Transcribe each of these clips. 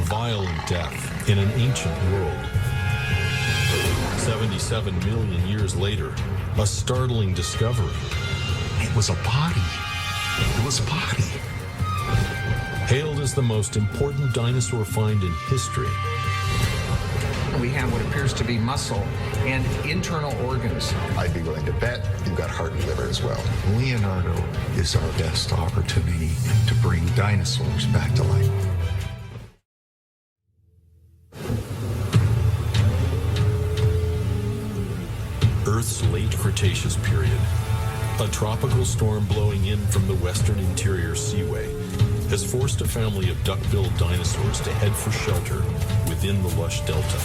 violent death in an ancient world. 77 million years later, a startling discovery. It was a body. It was a body. Hailed as the most important dinosaur find in history. We have what appears to be muscle and internal organs. I'd be willing to bet you've got heart and liver as well. Leonardo is our best opportunity to bring dinosaurs back to life. Earth's late Cretaceous period. A tropical storm blowing in from the western interior seaway has forced a family of duck-billed dinosaurs to head for shelter within the lush delta.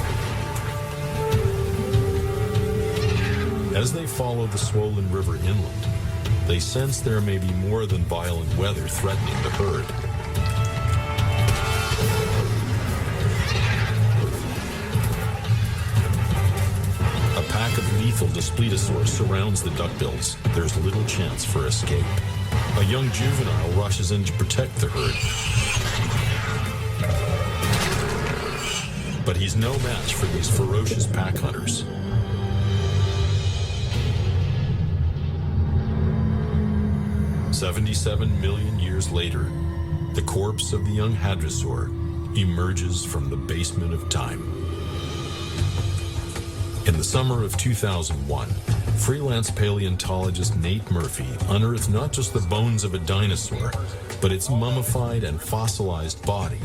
As they follow the swollen river inland, they sense there may be more than violent weather threatening the herd. A pack of lethal Daspletosaurs surrounds the duckbills. There's little chance for escape. A young juvenile rushes in to protect the herd. But he's no match for these ferocious pack hunters. "77 million years later, the corpse of the young hadrosaur emerges from the basement of time. In the summer of 2001, freelance paleontologist Nate Murphy unearthed not just the bones of a dinosaur, but its mummified and fossilized body.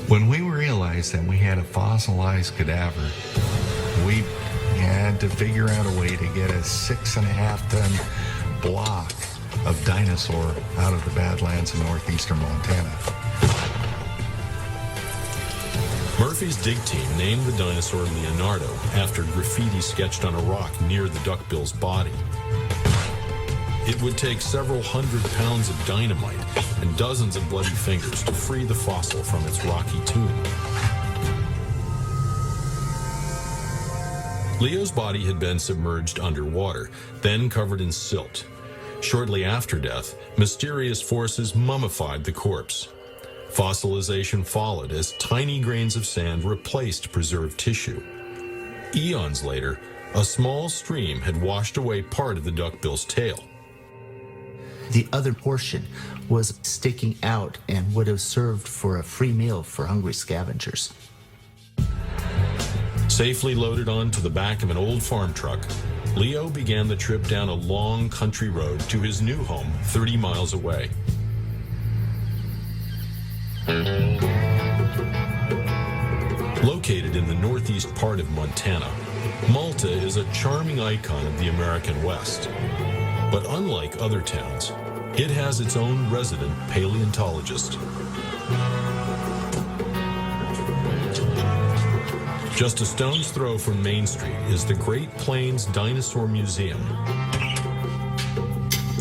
When we realized that we had a fossilized cadaver, we had to figure out a way to get a 6.5-ton block of dinosaur out of the Badlands in northeastern Montana. Murphy's dig team named the dinosaur Leonardo after graffiti sketched on a rock near the duckbill's body. It would take several hundred pounds of dynamite and dozens of bloody fingers to free the fossil from its rocky tomb. Leo's body had been submerged underwater, then covered in silt. Shortly after death, mysterious forces mummified the corpse. Fossilization followed as tiny grains of sand replaced preserved tissue. Eons later, a small stream had washed away part of the duckbill's tail. The other portion was sticking out and would have served for a free meal for hungry scavengers. Safely loaded onto the back of an old farm truck, Leo began the trip down a long country road to his new home 30 miles away. Located in the northeast part of Montana, Malta is a charming icon of the American West. But unlike other towns, it has its own resident paleontologist. Just a stone's throw from Main Street is the Great Plains Dinosaur Museum.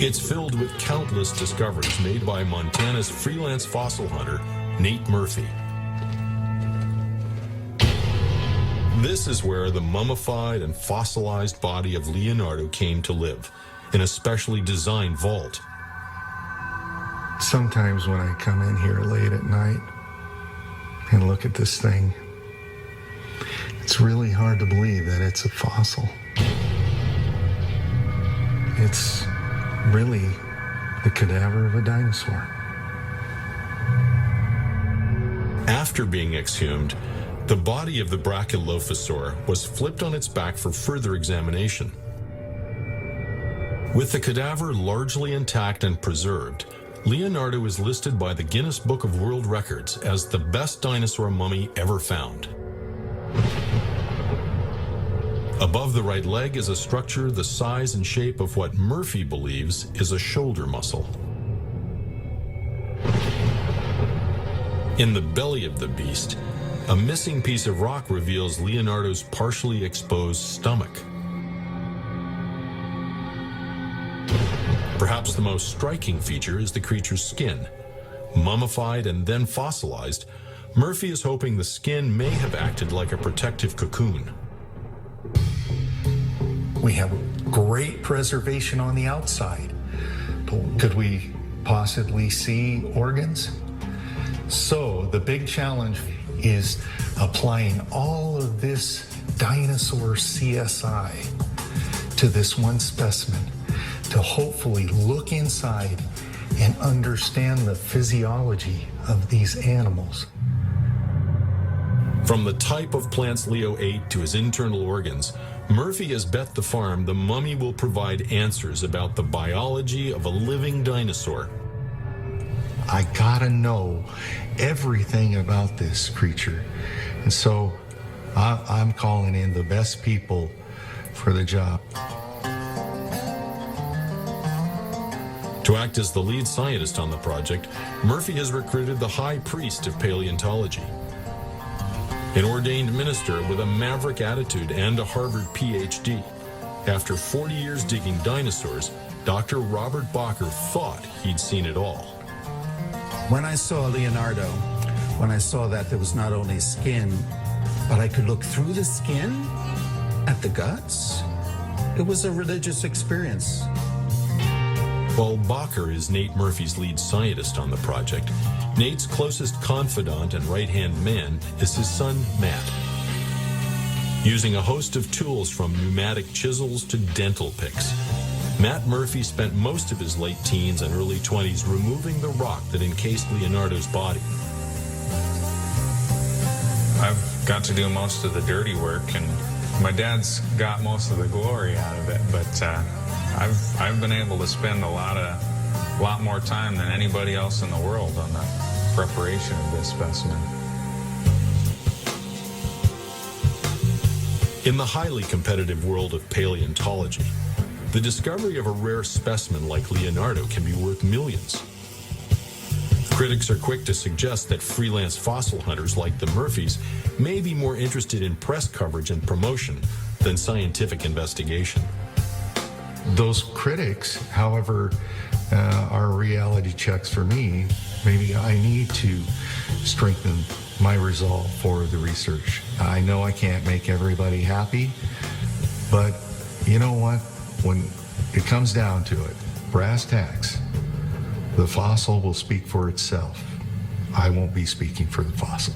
It's filled with countless discoveries made by Montana's freelance fossil hunter, Nate Murphy. This is where the mummified and fossilized body of Leonardo came to live, in a specially designed vault. Sometimes when I come in here late at night and look at this thing, it's really hard to believe that it's a fossil. It's really the cadaver of a dinosaur. After being exhumed, the body of the Brachylophosaur was flipped on its back for further examination. With the cadaver largely intact and preserved, Leonardo is listed by the Guinness Book of World Records as the best dinosaur mummy ever found. Above the right leg is a structure the size and shape of what Murphy believes is a shoulder muscle. In the belly of the beast, a missing piece of rock reveals Leonardo's partially exposed stomach. Perhaps the most striking feature is the creature's skin. Mummified and then fossilized, Murphy is hoping the skin may have acted like a protective cocoon. We have great preservation on the outside, but could we possibly see organs? So the big challenge is applying all of this dinosaur CSI to this one specimen to hopefully look inside and understand the physiology of these animals. From the type of plants Leo ate to his internal organs, Murphy has bet the farm the mummy will provide answers about the biology of a living dinosaur. I gotta know everything about this creature. And so I'm calling in the best people for the job. To act as the lead scientist on the project, Murphy has recruited the high priest of paleontology, an ordained minister with a maverick attitude and a Harvard PhD. After 40 years digging dinosaurs, Dr. Robert Bacher thought he'd seen it all. When I saw Leonardo, when I saw that there was not only skin, but I could look through the skin at the guts, it was a religious experience. While Bacher is Nate Murphy's lead scientist on the project, Nate's closest confidant and right-hand man is his son, Matt. Using a host of tools from pneumatic chisels to dental picks, Matt Murphy spent most of his late teens and early 20s removing the rock that encased Leonardo's body. I've got to do most of the dirty work, and my dad's got most of the glory out of it, but I've been able to spend a lot more time than anybody else in the world on the preparation of this specimen. In the highly competitive world of paleontology, the discovery of a rare specimen like Leonardo can be worth millions. Critics are quick to suggest that freelance fossil hunters like the Murphys may be more interested in press coverage and promotion than scientific investigation. Those critics, however, are reality checks for me. Maybe I need to strengthen my resolve for the research. I know I can't make everybody happy, but you know what? When it comes down to it, brass tacks, the fossil will speak for itself. I won't be speaking for the fossil.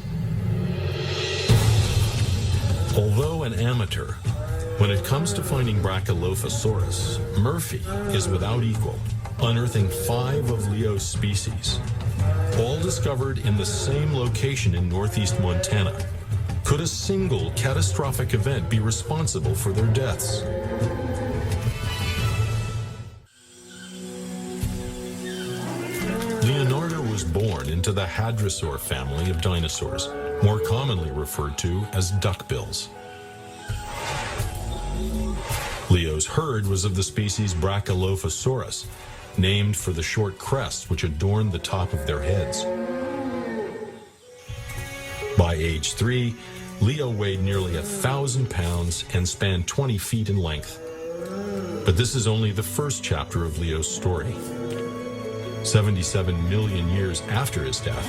Although an amateur, when it comes to finding Brachylophosaurus, Murphy is without equal, unearthing 5 of Leo's species, all discovered in the same location in northeast Montana. Could a single catastrophic event be responsible for their deaths? Leonardo was born into the Hadrosaur family of dinosaurs, more commonly referred to as duckbills. Leo's herd was of the species Brachylophosaurus, named for the short crests which adorned the top of their heads. By age 3, Leo weighed nearly 1,000 pounds and spanned 20 feet in length. But this is only the first chapter of Leo's story. 77 million years after his death,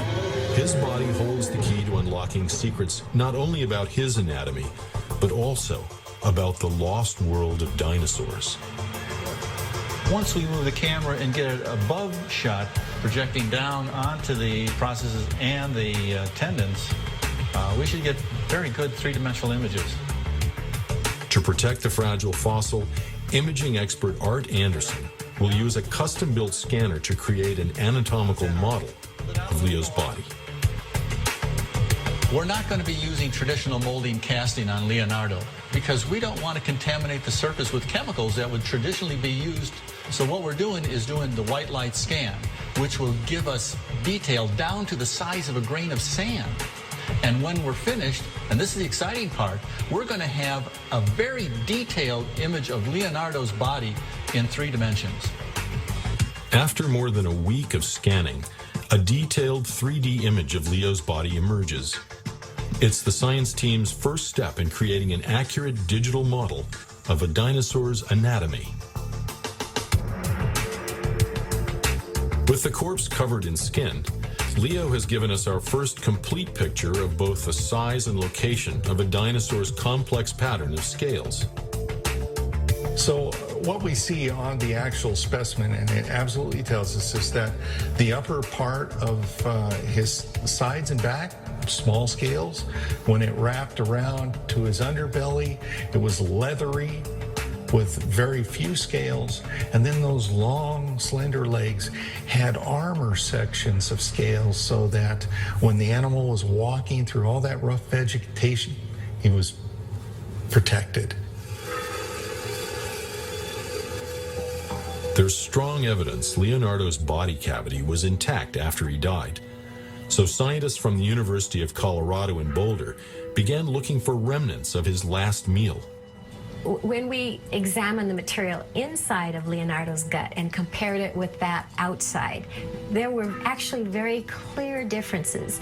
his body holds the key to unlocking secrets not only about his anatomy, but also about the lost world of dinosaurs. Once we move the camera and get it above shot, projecting down onto the processes and the tendons, we should get very good three-dimensional images. To protect the fragile fossil, imaging expert Art Anderson will use a custom-built scanner to create an anatomical model of Leo's body. We're not going to be using traditional molding casting on Leonardo because we don't want to contaminate the surface with chemicals that would traditionally be used. So what we're doing is doing the white light scan, which will give us detail down to the size of a grain of sand. And when we're finished, and this is the exciting part, we're going to have a very detailed image of Leonardo's body in 3 dimensions. After more than a week of scanning, a detailed 3D image of Leo's body emerges. It's the science team's first step in creating an accurate digital model of a dinosaur's anatomy. With the corpse covered in skin, Leo has given us our first complete picture of both the size and location of a dinosaur's complex pattern of scales. So, what we see on the actual specimen, and it absolutely tells us, is that the upper part of his sides and back, small scales, when it wrapped around to his underbelly, it was leathery with very few scales, and then those long, slender legs had armor sections of scales so that when the animal was walking through all that rough vegetation, he was protected. There's strong evidence Leonardo's body cavity was intact after he died. So scientists from the University of Colorado in Boulder began looking for remnants of his last meal. When we examined the material inside of Leonardo's gut and compared it with that outside, there were actually very clear differences.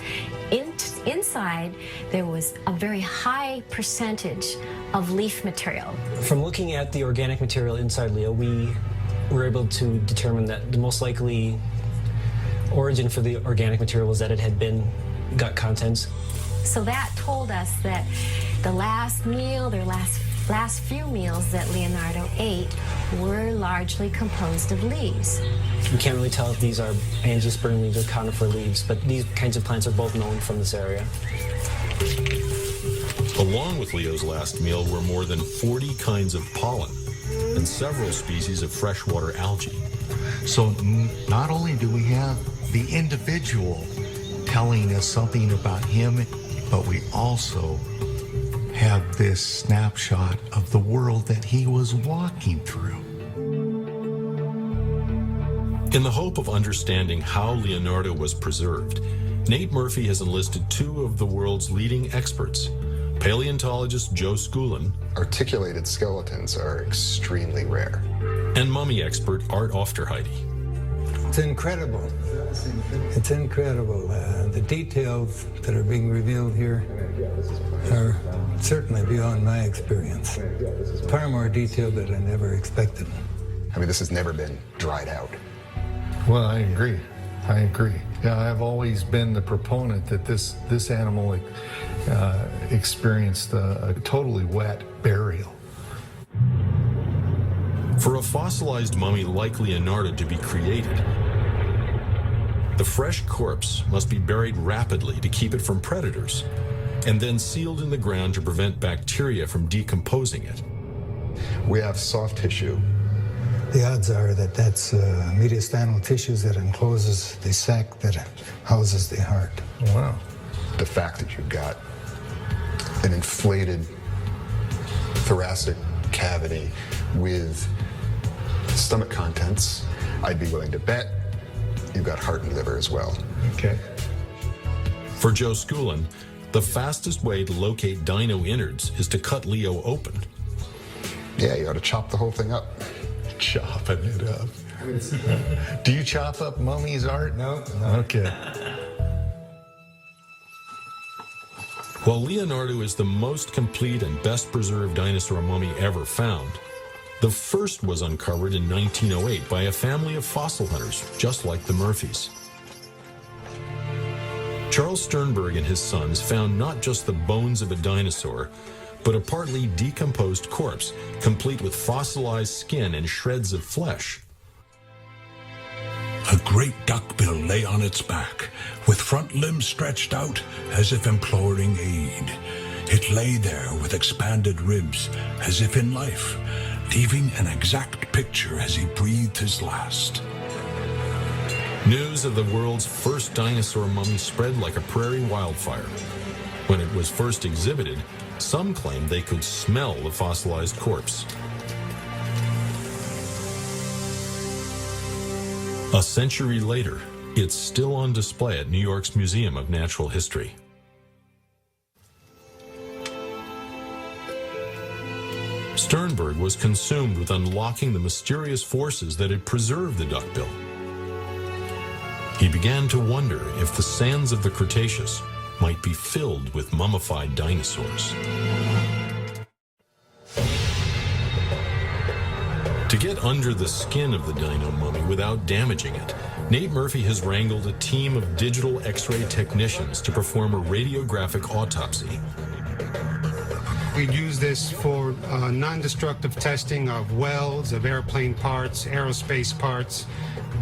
Inside, there was a very high percentage of leaf material. From looking at the organic material inside Leo, we were able to determine that the most likely origin for the organic material was that it had been gut contents. So that told us that the last meal, their last few meals that Leonardo ate were largely composed of leaves. We can't really tell if these are angiosperm leaves or conifer leaves, but these kinds of plants are both known from this area. Along with Leo's last meal were more than 40 kinds of pollen and several species of freshwater algae. So not only do we have the individual telling us something about him, but we also have this snapshot of the world that he was walking through. In the hope of understanding how Leonardo was preserved, Nate Murphy has enlisted two of the world's leading experts, paleontologist Joe Schoolin. Articulated skeletons are extremely rare. And mummy expert Art Ofterheide. It's incredible. It's incredible. The details that are being revealed here are certainly beyond my experience. Far more detailed than I never expected. I mean, this has never been dried out. Well, I agree. Yeah, I've always been the proponent that this animal experienced a totally wet burial. For a fossilized mummy like Leonardo to be created, the fresh corpse must be buried rapidly to keep it from predators, and then sealed in the ground to prevent bacteria from decomposing it. We have soft tissue. The odds are that that's mediastinal tissues that encloses the sac that houses the heart. Wow. The fact that you've got an inflated thoracic cavity with stomach contents, I'd be willing to bet you've got heart and liver as well. Okay. For Joe Schoolin, the fastest way to locate dino innards is to cut Leo open. Yeah, you ought to chop the whole thing up. Chopping it up. Do you chop up mummies, Art? No. Okay. While Leonardo is the most complete and best preserved dinosaur mummy ever found, the first was uncovered in 1908 by a family of fossil hunters, just like the Murphys. Charles Sternberg and his sons found not just the bones of a dinosaur, but a partly decomposed corpse, complete with fossilized skin and shreds of flesh. A great duckbill lay on its back, with front limbs stretched out as if imploring aid. It lay there with expanded ribs, as if in life, leaving an exact picture as he breathed his last. News of the world's first dinosaur mummy spread like a prairie wildfire. When it was first exhibited, some claimed they could smell the fossilized corpse. A century later, it's still on display at New York's Museum of Natural History. Sternberg was consumed with unlocking the mysterious forces that had preserved the duckbill. He began to wonder if the sands of the Cretaceous might be filled with mummified dinosaurs. To get under the skin of the dino mummy without damaging it, Nate Murphy has wrangled a team of digital X-ray technicians to perform a radiographic autopsy. We'd use this for non-destructive testing of welds, of airplane parts, aerospace parts,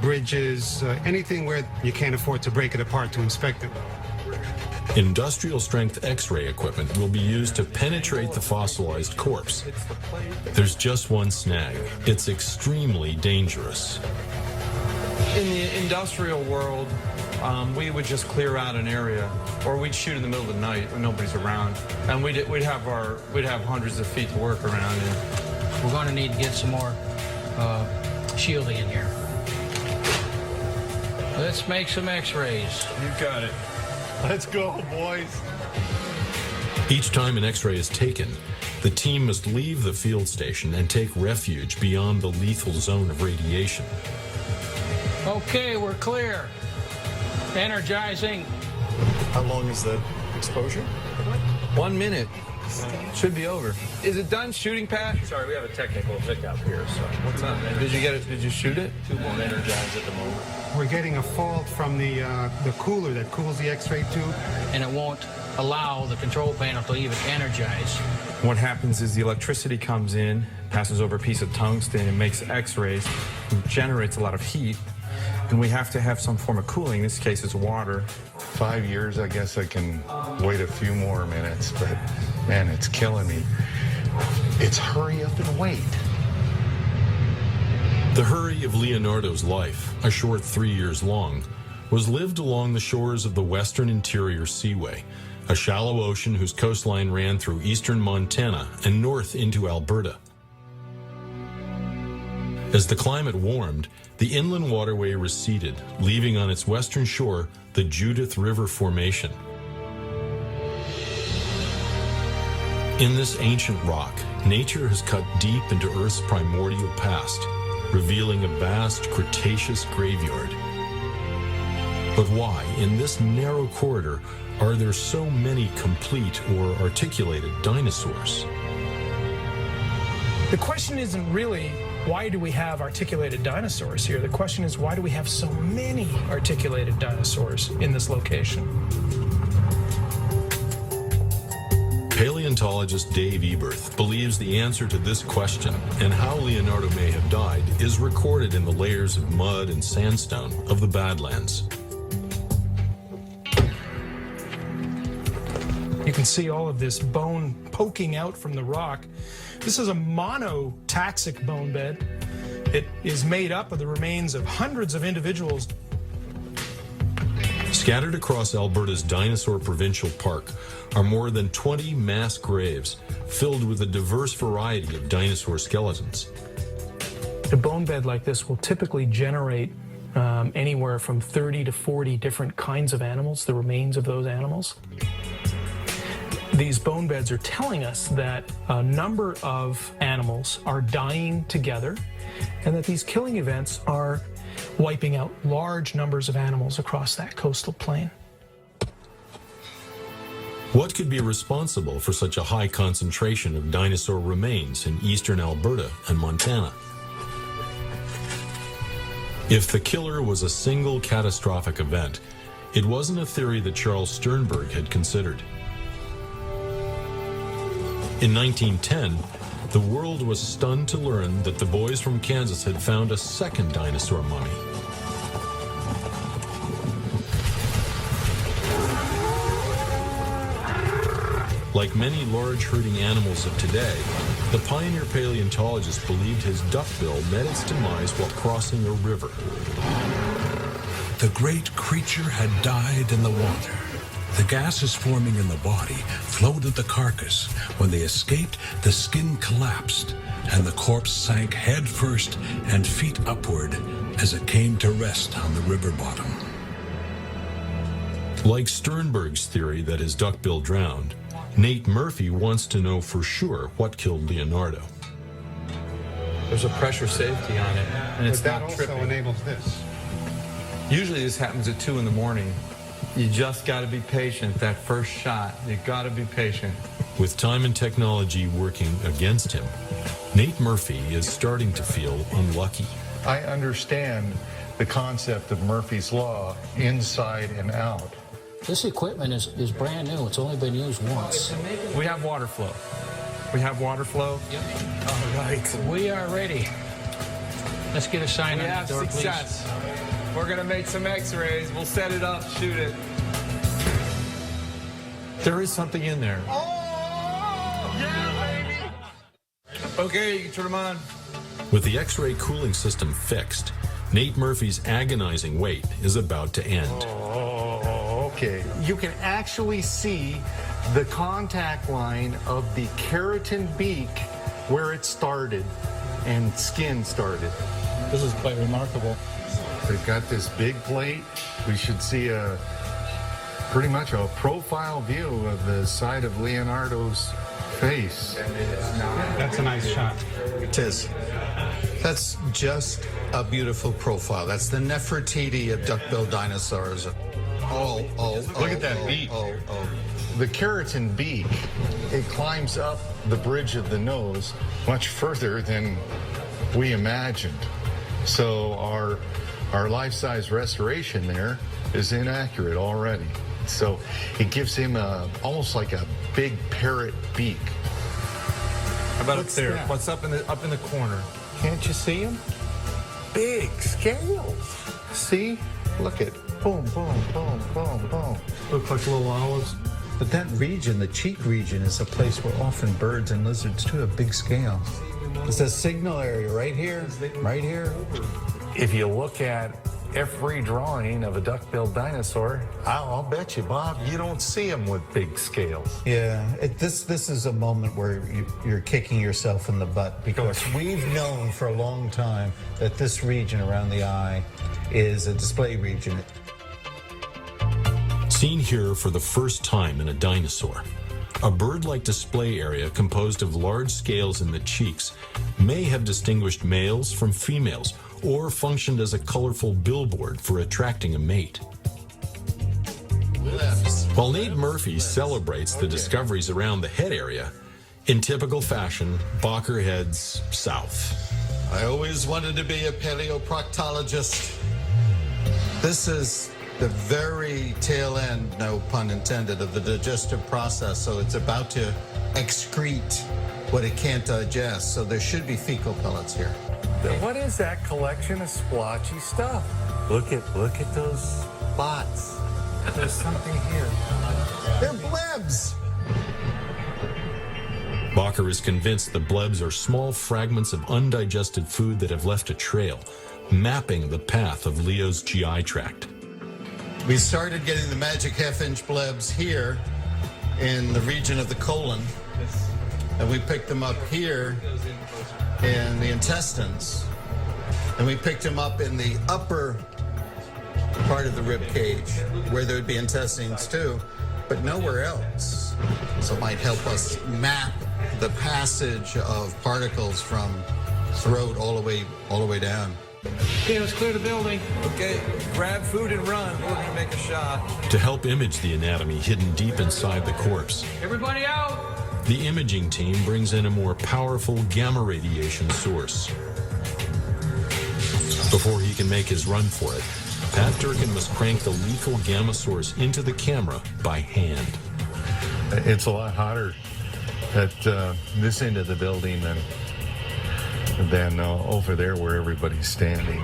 bridges, anything where you can't afford to break it apart to inspect it. Industrial-strength X-ray equipment will be used to penetrate the fossilized corpse. There's just one snag. It's extremely dangerous. In the industrial world, we would just clear out an area, or we'd shoot in the middle of the night when nobody's around, and we'd have hundreds of feet to work around in. We're going to need to get some more shielding in here. Let's make some X-rays. You got it. Let's go, boys. Each time an X-ray is taken, the team must leave the field station and take refuge beyond the lethal zone of radiation. Okay, we're clear. Energizing. How long is the exposure? 1 minute. Should be over. Is it done shooting, Pat? Sorry, we have a technical hiccup here, so. What's up, man? Did you get it? Did you shoot it? Tube won't energize at the moment. We're getting a fault from the cooler that cools the X-ray tube. And it won't allow the control panel to even energize. What happens is the electricity comes in, passes over a piece of tungsten, and makes X-rays, and generates a lot of heat. And we have to have some form of cooling. In this case, it's water. 5 years, I guess I can wait a few more minutes, but man, it's killing me. It's hurry up and wait. The hurry of Leonardo's life, a short 3 years long, was lived along the shores of the Western Interior Seaway, a shallow ocean whose coastline ran through eastern Montana and north into Alberta. As the climate warmed, the inland waterway receded, leaving on its western shore the Judith River Formation. In this ancient rock, nature has cut deep into Earth's primordial past, revealing a vast Cretaceous graveyard. But why, in this narrow corridor, are there so many complete or articulated dinosaurs? The question isn't really, why do we have articulated dinosaurs here? The question is, why do we have so many articulated dinosaurs in this location? Paleontologist Dave Eberth believes the answer to this question and how Leonardo may have died is recorded in the layers of mud and sandstone of the Badlands. You can see all of this bone poking out from the rock. This is a monotaxic bone bed. It is made up of the remains of hundreds of individuals. Scattered across Alberta's Dinosaur Provincial Park are more than 20 mass graves filled with a diverse variety of dinosaur skeletons. A bone bed like this will typically generate anywhere from 30 to 40 different kinds of animals, the remains of those animals. These bone beds are telling us that a number of animals are dying together and that these killing events are wiping out large numbers of animals across that coastal plain. What could be responsible for such a high concentration of dinosaur remains in eastern Alberta and Montana? If the killer was a single catastrophic event, it wasn't a theory that Charles Sternberg had considered. In 1910, the world was stunned to learn that the boys from Kansas had found a second dinosaur mummy. Like many large herding animals of today, the pioneer paleontologist believed his duckbill met its demise while crossing a river. The great creature had died in the water. The gases forming in the body floated the carcass. When they escaped, the skin collapsed, and the corpse sank head first and feet upward as it came to rest on the river bottom. Like Sternberg's theory that his duckbill drowned, Nate Murphy wants to know for sure what killed Leonardo. There's a pressure safety on it, and it's But that not also tripping. enables this. Usually this happens at 2 in the morning. You just got to be patient. That first shot, you got to be patient. With time and technology working against him, Nate Murphy is starting to feel unlucky. I understand the concept of Murphy's Law inside and out. This equipment is brand new. It's only been used once. We have water flow. We have water flow? Yep. All right. We are ready. Let's get a sign We on have the door, success. We're going to make some x-rays. We'll set it up, shoot it. There is something in there. Oh, yeah, baby. Okay, you can turn them on. With the X-ray cooling system fixed, Nate Murphy's agonizing wait is about to end. Oh, okay. You can actually see the contact line of the keratin beak where it started and skin started. This is quite remarkable. They've got this big plate. We should see pretty much a profile view of the side of Leonardo's face. That's a nice shot. It is. That's just a beautiful profile. That's the Nefertiti of duck-billed dinosaurs. Look at that beak. The keratin beak, it climbs up the bridge of the nose much further than we imagined. So our life-size restoration there is inaccurate already. So it gives him almost like a big parrot beak. How about up there? What's up in the corner? Can't you see him? Big scales. See? Look at boom, boom, boom, boom, boom. Look like little olives. But that region, the cheek region, is a place where often birds and lizards too have big scales. It's a signal area right here, right here. If you look at every drawing of a duck-billed dinosaur, I'll bet you, Bob, you don't see them with big scales. Yeah, this is a moment where you're kicking yourself in the butt, because we've known for a long time that this region around the eye is a display region. Seen here for the first time in a dinosaur, a bird-like display area composed of large scales in the cheeks may have distinguished males from females, or functioned as a colorful billboard for attracting a mate. While Nate Murphy celebrates the discoveries around the head area, in typical fashion, Bacher heads south. I always wanted to be a paleoproctologist. This is the very tail end, no pun intended, of the digestive process, so it's about to excrete what it can't digest, so there should be fecal pellets here. What is that collection of splotchy stuff? Look at those spots. There's something here. They're blebs! Bacher is convinced the blebs are small fragments of undigested food that have left a trail, mapping the path of Leo's GI tract. We started getting the magic half-inch blebs here in the region of the colon, and we picked them up here in the intestines, and we picked them up in the upper part of the rib cage where there would be intestines too, but nowhere else. So it might help us map the passage of particles from throat all the way down. Okay, let's clear the building. Okay, grab food and run. We're going to make a shot. To help image the anatomy hidden deep inside the corpse, Everybody out! the imaging team brings in a more powerful gamma radiation source. Before he can make his run for it, Pat Durkin must crank the lethal gamma source into the camera by hand. It's a lot hotter at this end of the building than over there where everybody's standing.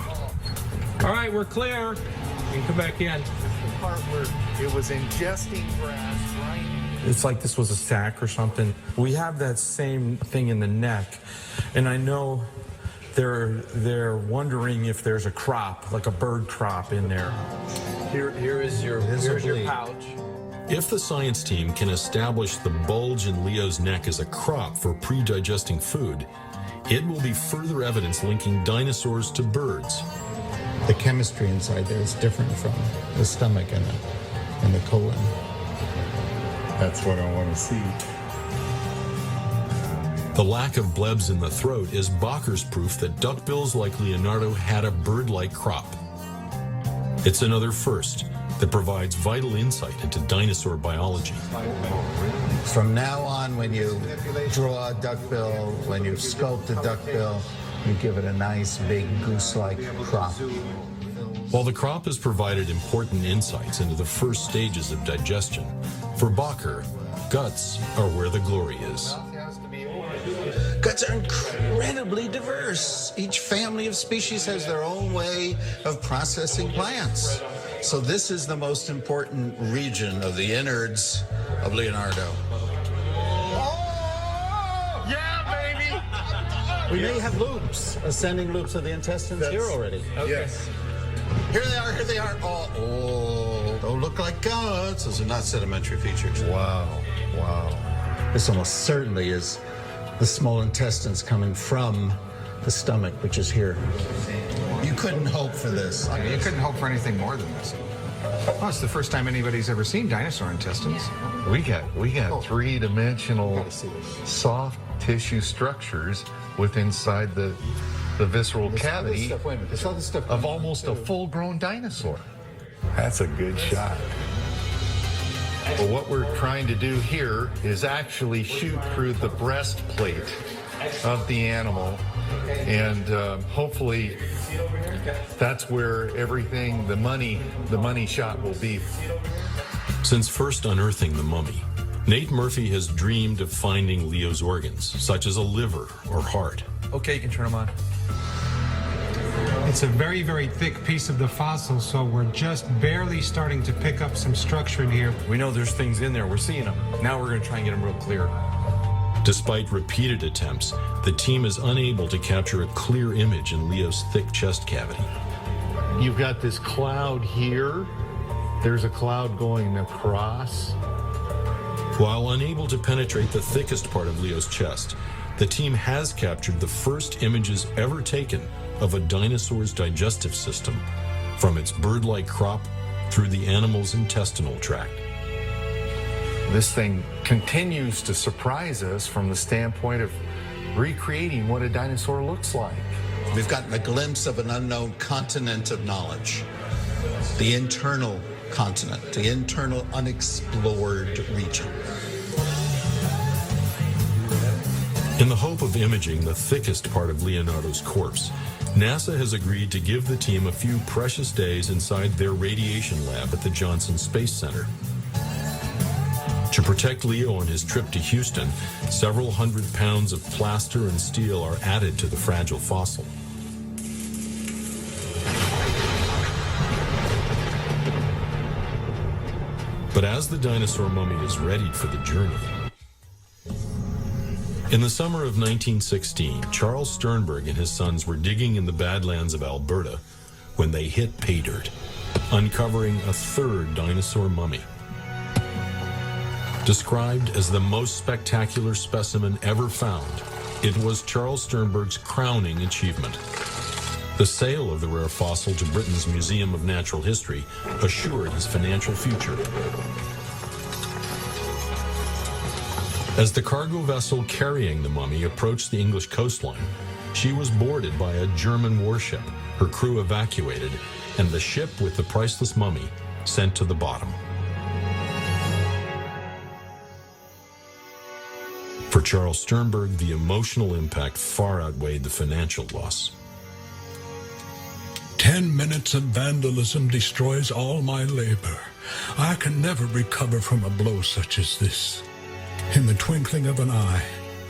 All right, we're clear. You can come back in. The part where it was ingesting grass, right? It's like this was a sack or something. We have that same thing in the neck, and I know they're wondering if there's a crop, like a bird crop in there. Here's your pouch. If the science team can establish the bulge in Leo's neck as a crop for pre-digesting food, it will be further evidence linking dinosaurs to birds. The chemistry inside there is different from the stomach and the colon. That's what I want to see. The lack of blebs in the throat is Bacher's proof that duckbills like Leonardo had a bird-like crop. It's another first that provides vital insight into dinosaur biology. From now on, when you draw a duckbill, when you sculpt a duckbill, you give it a nice big goose-like crop. While the crop has provided important insights into the first stages of digestion, for Bacher, guts are where the glory is. Guts are incredibly diverse. Each family of species has their own way of processing plants. So this is the most important region of the innards of Leonardo. We may have loops, ascending loops of the intestines here already. Okay. Yes. Here they are. Oh, don't look like guts. Those are not sedimentary features. Wow. This almost certainly is the small intestines coming from the stomach, which is here. You couldn't hope for this. I mean, you couldn't hope for anything more than this. Well, it's the first time anybody's ever seen dinosaur intestines. We got three-dimensional soft tissue structures inside the visceral cavity of almost a full-grown dinosaur. That's a good shot. But what we're trying to do here is actually shoot through the breastplate of the animal, and hopefully that's where everything, the money shot will be. Since first unearthing the mummy, Nate Murphy has dreamed of finding Leo's organs, such as a liver or heart. Okay, you can turn them on. It's a very, very thick piece of the fossil, so we're just barely starting to pick up some structure in here. We know there's things in there. We're seeing them. Now we're going to try and get them real clear. Despite repeated attempts, the team is unable to capture a clear image in Leo's thick chest cavity. You've got this cloud here. There's a cloud going across. While unable to penetrate the thickest part of Leo's chest, the team has captured the first images ever taken of a dinosaur's digestive system, from its bird-like crop through the animal's intestinal tract. This thing continues to surprise us from the standpoint of recreating what a dinosaur looks like. We've gotten a glimpse of an unknown continent of knowledge. The internal continent, the internal unexplored region. In the hope of imaging the thickest part of Leonardo's corpse, NASA has agreed to give the team a few precious days inside their radiation lab at the Johnson Space Center. To protect Leo on his trip to Houston, several hundred pounds of plaster and steel are added to the fragile fossil. But as the dinosaur mummy is readied for the journey, in the summer of 1916, Charles Sternberg and his sons were digging in the Badlands of Alberta when they hit pay dirt, uncovering a third dinosaur mummy. Described as the most spectacular specimen ever found, it was Charles Sternberg's crowning achievement. The sale of the rare fossil to Britain's Museum of Natural History assured his financial future. As the cargo vessel carrying the mummy approached the English coastline, she was boarded by a German warship, her crew evacuated, and the ship with the priceless mummy sent to the bottom. For Charles Sternberg, the emotional impact far outweighed the financial loss. 10 minutes of vandalism destroys all my labor. I can never recover from a blow such as this. In the twinkling of an eye,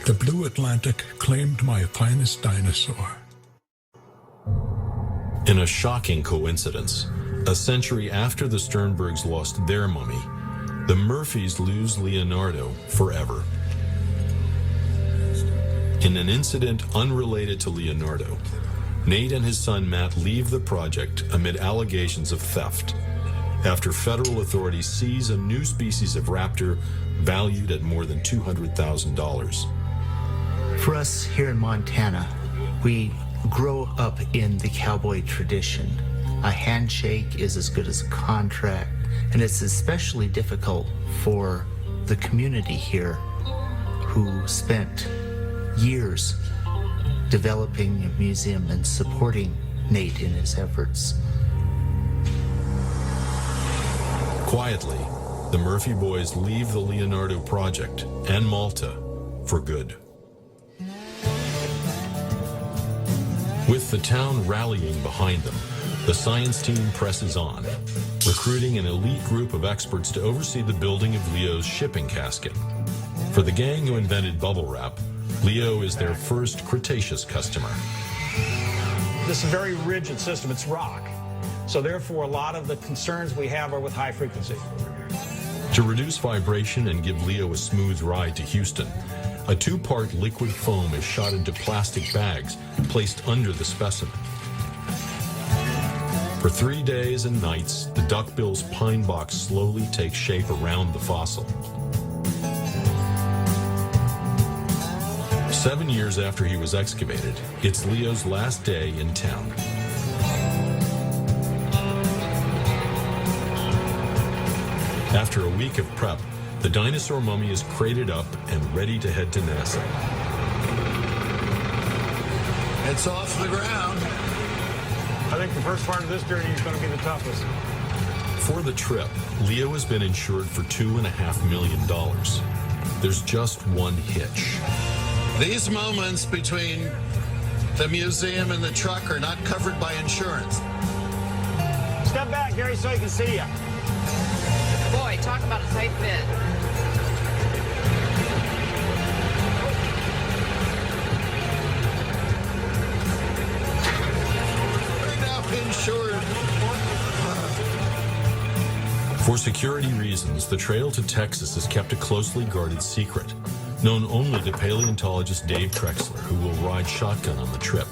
the blue Atlantic claimed my finest dinosaur. In a shocking coincidence, a century after the Sternbergs lost their mummy, the Murphys lose Leonardo forever. In an incident unrelated to Leonardo, Nate and his son Matt leave the project amid allegations of theft, after federal authorities seize a new species of raptor valued at more than $200,000. For us here in Montana, we grow up in the cowboy tradition. A handshake is as good as a contract, and it's especially difficult for the community here who spent years developing a museum and supporting Nate in his efforts. Quietly, the Murphy boys leave the Leonardo project and Malta for good. With the town rallying behind them, the science team presses on, recruiting an elite group of experts to oversee the building of Leo's shipping casket. For the gang who invented bubble wrap, Leo is their first Cretaceous customer. This is a very rigid system. It's rock. So therefore, a lot of the concerns we have are with high frequency. To reduce vibration and give Leo a smooth ride to Houston, a 2-part liquid foam is shot into plastic bags placed under the specimen. For 3 days and nights, the duckbill's pine box slowly takes shape around the fossil. 7 years after he was excavated, it's Leo's last day in town. After a week of prep, the dinosaur mummy is crated up and ready to head to NASA. It's off the ground. I think the first part of this journey is going to be the toughest. For the trip, Leo has been insured for $2.5 million. There's just one hitch. These moments between the museum and the truck are not covered by insurance. Step back, Gary, so I can see you. Boy, talk about a tight fit. Insured. For security reasons, the trail to Texas is kept a closely guarded secret, known only to paleontologist Dave Trexler, who will ride shotgun on the trip.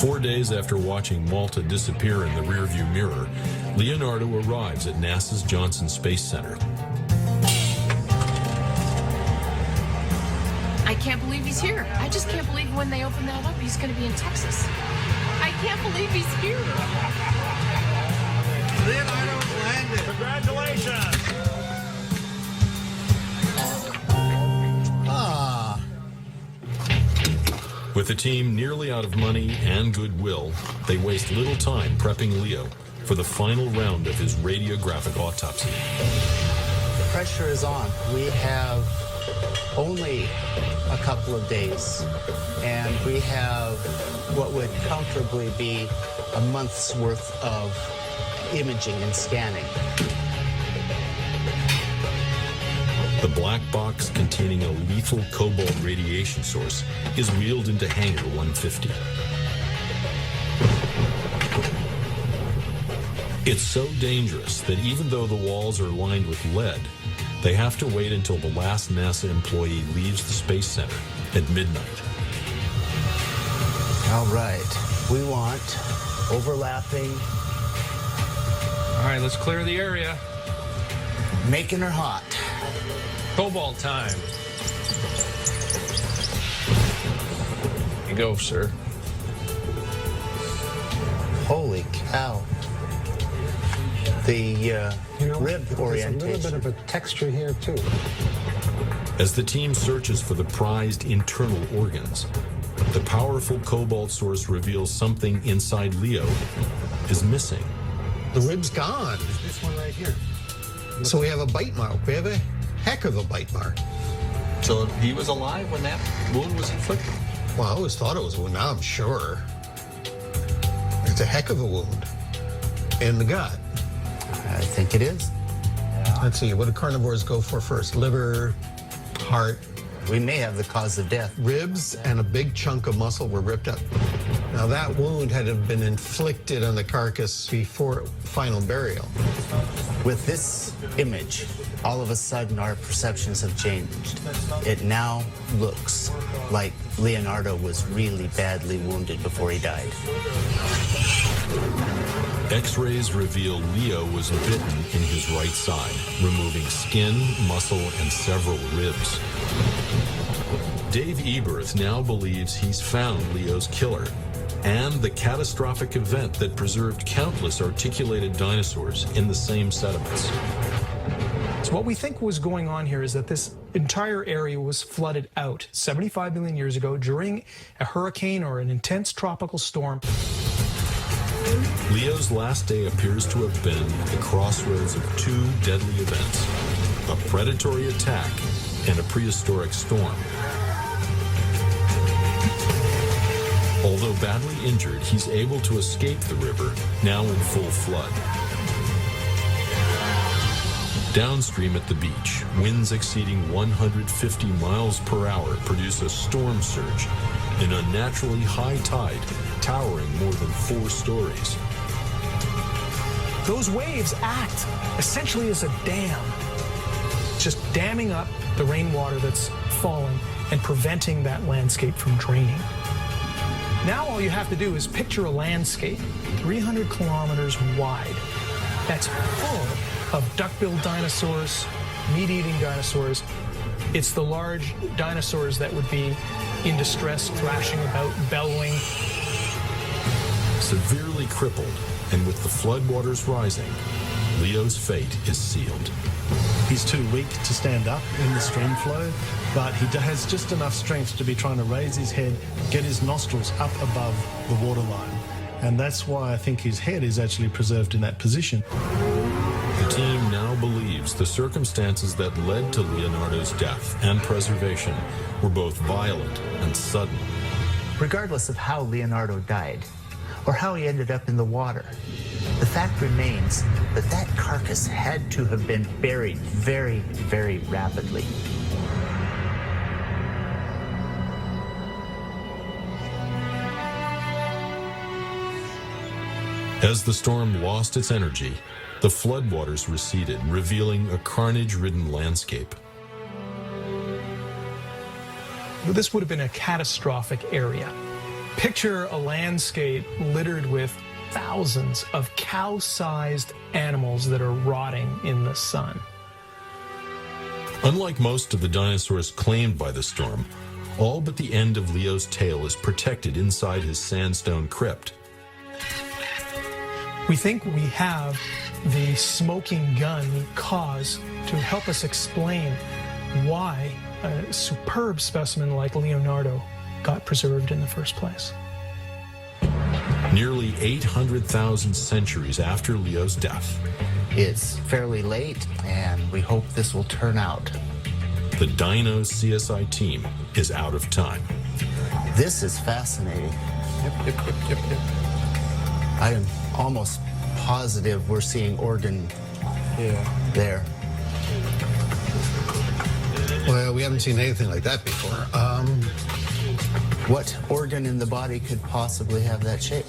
Four days after watching Malta disappear in the rearview mirror, Leonardo arrives at NASA's Johnson Space Center. I can't believe he's here. I just can't believe when they open that up, he's going to be in Texas. I can't believe he's here. Leonardo landed. Congratulations. With the team nearly out of money and goodwill, they waste little time prepping Leo for the final round of his radiographic autopsy. The pressure is on. We have only a couple of days, and we have what would comfortably be a month's worth of imaging and scanning. The black box containing a lethal cobalt radiation source is wheeled into Hangar 150. It's so dangerous that even though the walls are lined with lead, they have to wait until the last NASA employee leaves the Space Center at midnight. All right, we want overlapping. All right, let's clear the area. Making her hot. Cobalt time. You go, sir. Holy cow. The rib orientation. There's a little bit of a texture here, too. As the team searches for the prized internal organs, the powerful cobalt source reveals something inside Leo is missing. The rib's gone. This one right here. So we have a bite mark. We have a heck of a bite mark. So he was alive when that wound was inflicted? Well, I always thought it was a wound. Now I'm sure. It's a heck of a wound. In the gut. I think it is. Let's see, what do carnivores go for first? Liver, heart. We may have the cause of death. Ribs and a big chunk of muscle were ripped up. Now that wound had to have been inflicted on the carcass before final burial. With this image, all of a sudden our perceptions have changed. It now looks like Leonardo was really badly wounded before he died. X-rays reveal Leo was bitten in his right side, removing skin, muscle, and several ribs. Dave Eberth now believes he's found Leo's killer and the catastrophic event that preserved countless articulated dinosaurs in the same sediments. So what we think was going on here is that this entire area was flooded out 75 million years ago during a hurricane or an intense tropical storm. Leo's last day appears to have been at the crossroads of two deadly events: a predatory attack and a prehistoric storm. Although badly injured, he's able to escape the river, now in full flood. Downstream at the beach, winds exceeding 150 miles per hour produce a storm surge, an unnaturally high tide towering more than 4 stories. Those waves act essentially as a dam, just damming up the rainwater that's falling and preventing that landscape from draining. Now all you have to do is picture a landscape 300 kilometers wide that's full of duck-billed dinosaurs, meat-eating dinosaurs. It's the large dinosaurs that would be in distress, thrashing about, bellowing. Severely crippled, and with the floodwaters rising, Leo's fate is sealed. He's too weak to stand up in the stream flow, but he has just enough strength to be trying to raise his head, get his nostrils up above the waterline. And that's why I think his head is actually preserved in that position. The team now believes the circumstances that led to Leonardo's death and preservation were both violent and sudden. Regardless of how Leonardo died, or how he ended up in the water, the fact remains that that carcass had to have been buried very, very rapidly. As the storm lost its energy, the floodwaters receded, revealing a carnage-ridden landscape. This would have been a catastrophic area. Picture a landscape littered with thousands of cow-sized animals that are rotting in the sun. Unlike most of the dinosaurs claimed by the storm, all but the end of Leo's tail is protected inside his sandstone crypt. We think we have the smoking gun cause to help us explain why a superb specimen like Leonardo got preserved in the first place. Nearly 800,000 centuries after Leo's death, It's fairly late, and we hope this will turn out. the Dino CSI team is out of time. This is fascinating. I am almost positive we're seeing organ there. Well, we haven't seen anything like that before. What organ in the body could possibly have that shape?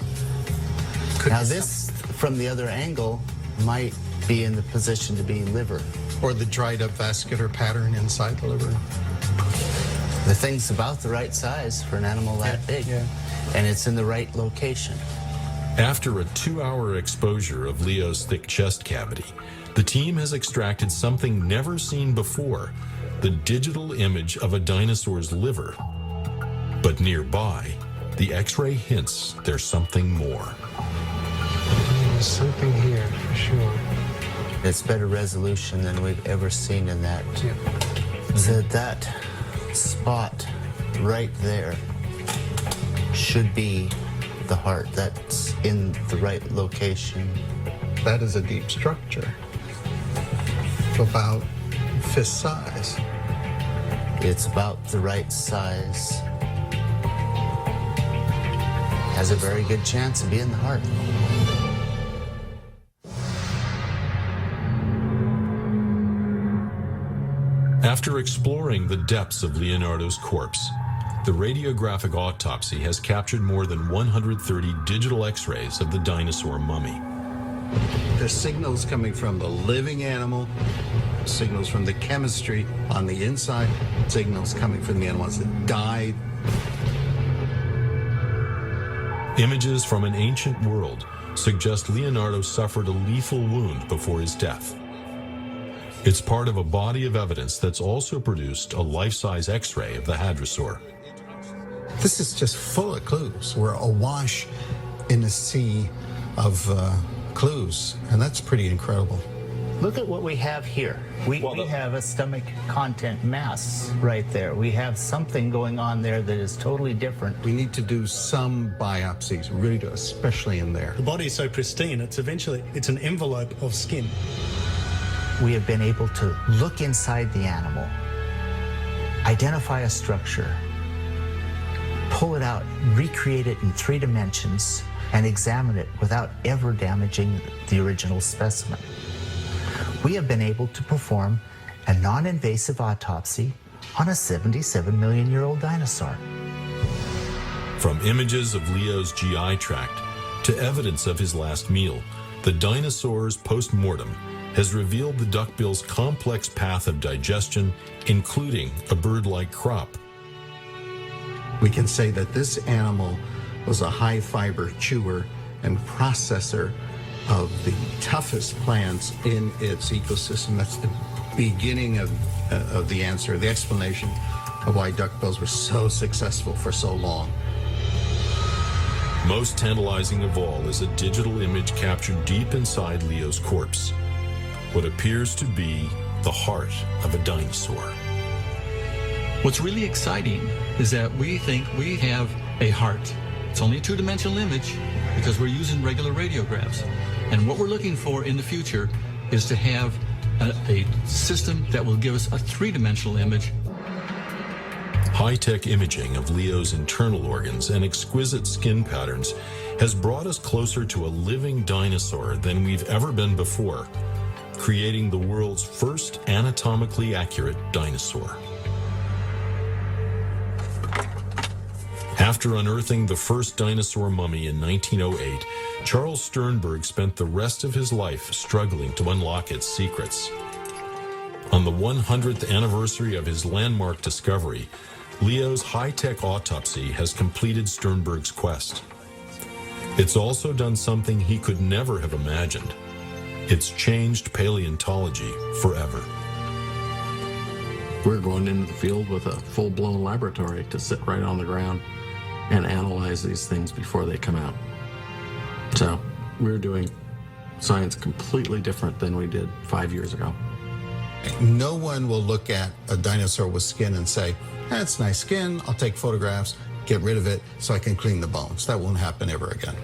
Now this, from the other angle, might be in the position to be liver. Or the dried up vascular pattern inside the liver. The thing's about the right size for an animal that big. And it's in the right location. After a 2-hour exposure of Leo's thick chest cavity, the team has extracted something never seen before, the digital image of a dinosaur's liver. But nearby, the X-ray hints there's something more. There's something here, for sure. It's better resolution than we've ever seen in that. That spot right there should be the heart. That's in the right location. That is a deep structure. About fist size. It's about the right size. Has a very good chance of being the heart. After exploring the depths of Leonardo's corpse, the radiographic autopsy has captured more than 130 digital X-rays of the dinosaur mummy. There's signals coming from the living animal, signals from the chemistry on the inside, signals coming from the animals that died. Images from an ancient world suggest Leonardo suffered a lethal wound before his death. It's part of a body of evidence that's also produced a life-size X-ray of the hadrosaur. This is just full of clues. We're awash in a sea of clues, and that's pretty incredible. Look at what we have here. We have a stomach content mass right there. We have something going on there that is totally different. We need to do some biopsies, really, especially in there. The body is so pristine, it's an envelope of skin. We have been able to look inside the animal, identify a structure, pull pull it out, recreate it in 3 dimensions, and examine it without ever damaging the original specimen. We have been able to perform a non-invasive autopsy on a 77-million-year-old dinosaur. From images of Leo's GI tract to evidence of his last meal, the dinosaur's post-mortem has revealed the duckbill's complex path of digestion, including a bird-like crop. We can say that this animal was a high-fiber chewer and processor of the toughest plants in its ecosystem. That's the beginning of the answer, the explanation of why duckbills were so successful for so long. Most tantalizing of all is a digital image captured deep inside Leo's corpse, what appears to be the heart of a dinosaur. What's really exciting is that we think we have a heart. It's only a 2-dimensional image because we're using regular radiographs. And what we're looking for in the future is to have a system that will give us a 3-dimensional image. High-tech imaging of Leo's internal organs and exquisite skin patterns has brought us closer to a living dinosaur than we've ever been before, creating the world's first anatomically accurate dinosaur. After unearthing the first dinosaur mummy in 1908, Charles Sternberg spent the rest of his life struggling to unlock its secrets. On the 100th anniversary of his landmark discovery, Leo's high-tech autopsy has completed Sternberg's quest. It's also done something he could never have imagined. It's changed paleontology forever. We're going into the field with a full-blown laboratory to sit right on the ground and analyze these things before they come out. So we're doing science completely different than we did 5 years ago. No one will look at a dinosaur with skin and say, that's nice skin, I'll take photographs, get rid of it so I can clean the bones. That won't happen ever again.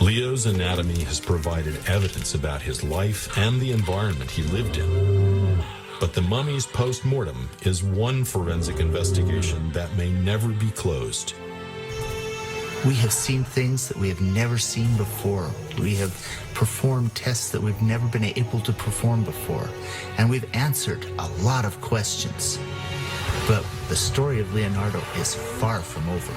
Leo's anatomy has provided evidence about his life and the environment he lived in. But the mummy's post-mortem is one forensic investigation that may never be closed. We have seen things that we have never seen before. We have performed tests that we've never been able to perform before. And we've answered a lot of questions. But the story of Leonardo is far from over.